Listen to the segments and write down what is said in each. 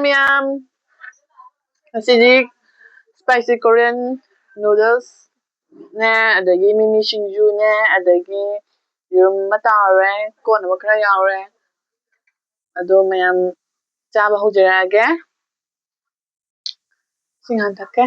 ꯃꯌꯥꯝ ꯉꯁꯤꯗꯤ spicy Korean noodles ꯅꯦ ꯑꯗꯒꯤ ꯃꯤꯃꯤ ꯁꯤꯡꯖꯨꯅꯦ ꯑꯗꯒꯤ ꯌꯦꯔꯨꯝ ꯑꯃ ꯇꯥꯎꯔꯦ ꯀꯣꯠꯅꯕ ꯈꯔ ꯌꯥꯎꯔꯦ ꯑꯗꯣ ꯃꯌꯥꯝ ꯆꯥꯕ ꯍꯧꯖꯔꯛꯑꯒꯦ ꯏꯁꯤꯡ ꯍꯥꯟꯅ ꯊꯛꯀꯦ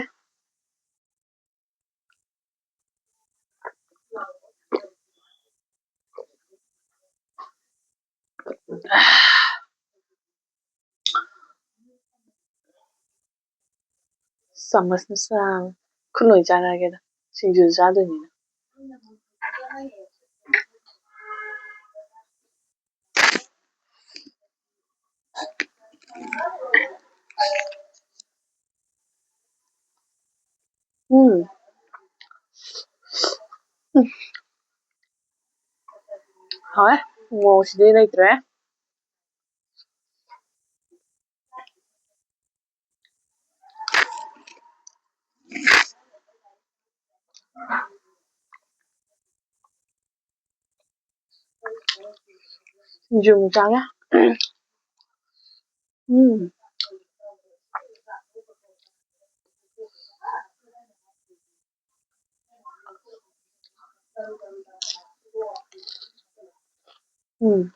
ꯆꯥꯃꯁꯅ ꯆꯥꯕ ꯈꯨꯠꯅ ꯑꯣꯏꯅ ꯆꯥꯔꯛꯑꯒꯦꯗ ꯁꯤꯡꯖꯨꯁꯨ ꯆꯥꯗꯣꯏꯅꯤꯅ ꯎꯝ ꯍꯥꯎꯋꯦ ꯃꯣꯔꯣꯛꯁꯤꯗꯤ ꯂꯩꯇ꯭ꯔꯦ ꯁꯤꯡꯖꯨ ꯑꯃꯨꯛ ꯆꯥꯒꯦ ꯎꯝ ꯎꯝ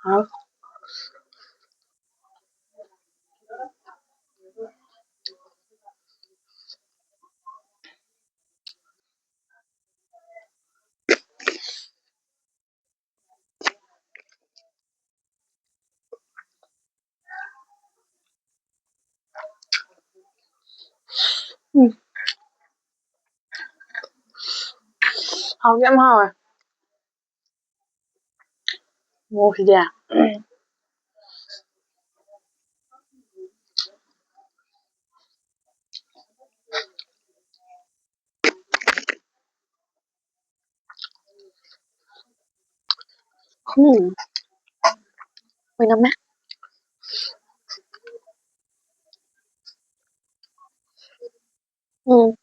ꯍꯥꯎ ꯎꯝ ꯍꯥꯎꯗꯤ ꯌꯥꯝ ꯍꯥꯎꯋꯦ ꯃꯣꯔꯣꯛꯁꯤꯗꯤ ꯑꯣꯏꯅꯝꯃꯦ ꯎꯝ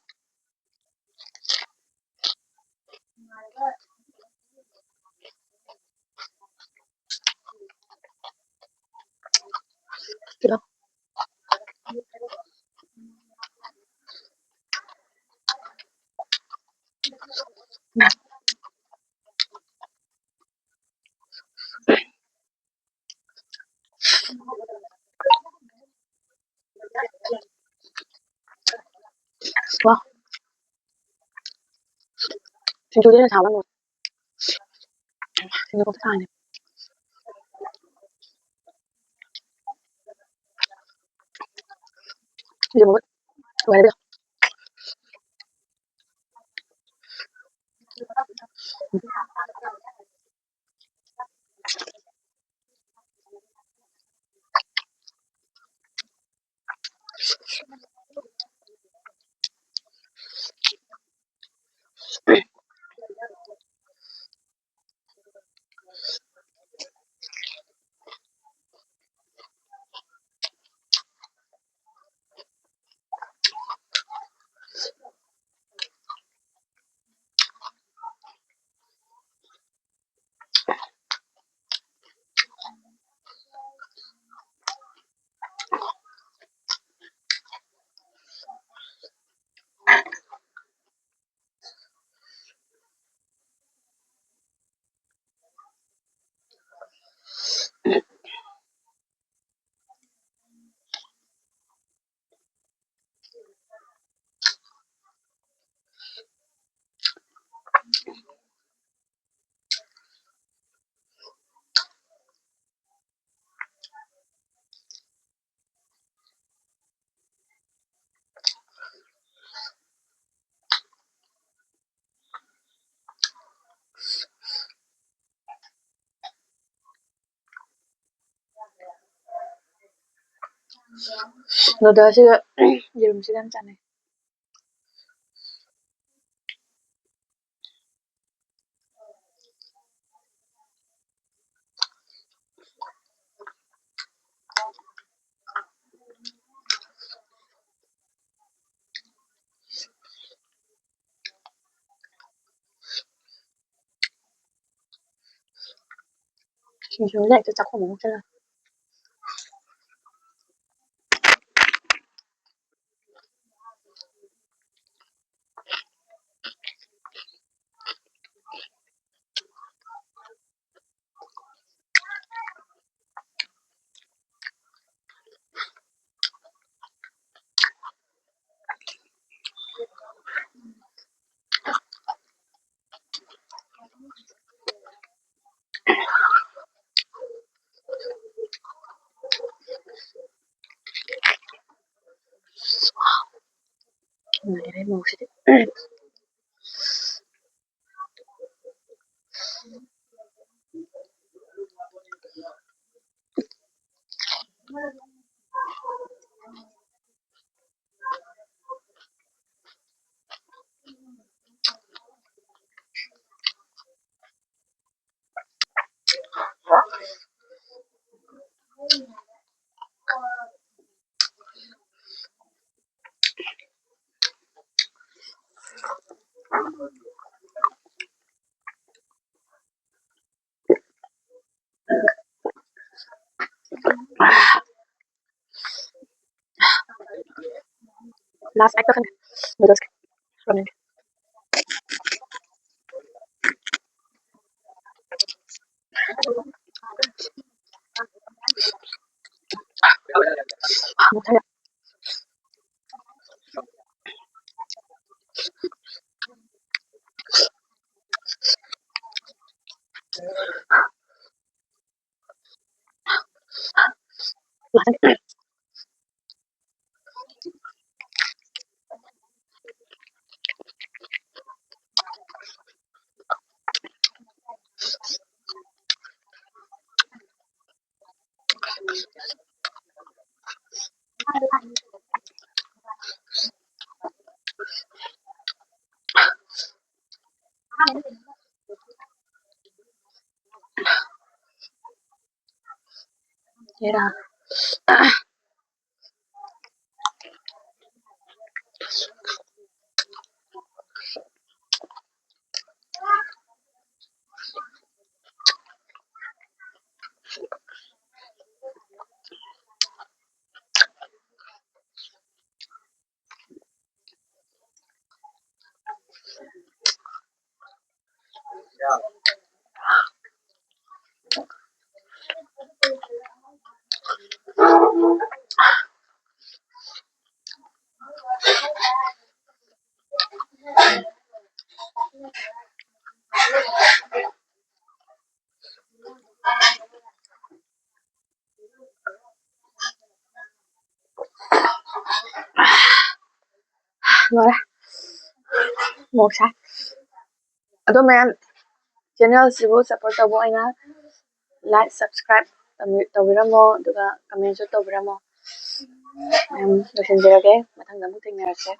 와 진짜 우리는 다 먹어 이거 어떡하냐 이제 먹을 왜 그래 누더지가 이름지가 안 짜네 ꯁꯤꯡꯖꯨꯁꯦ ꯍꯦꯛꯇ ꯆꯥꯛꯈꯣꯝ ꯑꯃꯨꯛ ꯆꯜꯂ ꯂꯩꯔꯦ ꯃꯣꯔꯣꯛꯁꯤꯗꯤ लास्ट एक kan noodles ramen saya lasan era rồi một sai ꯑꯗꯣ ꯃꯌꯥꯝ ꯆꯦꯅꯦꯜꯁꯤꯕꯨ ꯁꯞꯄꯣꯔꯠ ꯇꯧꯕ ꯑꯣꯏꯅ ꯂꯥꯏꯛ ꯁꯕꯁꯀ꯭ꯔꯥꯏꯕ ꯇꯧꯕꯤꯔꯝꯃꯣ ꯑꯗꯨꯒ ꯀꯃꯦꯟꯁꯨ ꯇꯧꯕꯤꯔꯝꯃꯣ ꯃꯌꯥꯝ ꯂꯣꯏꯁꯤꯟꯖꯔꯒꯦ ꯃꯊꯪꯗ ꯑꯃꯨꯛ ꯊꯦꯡꯅꯔꯁꯦ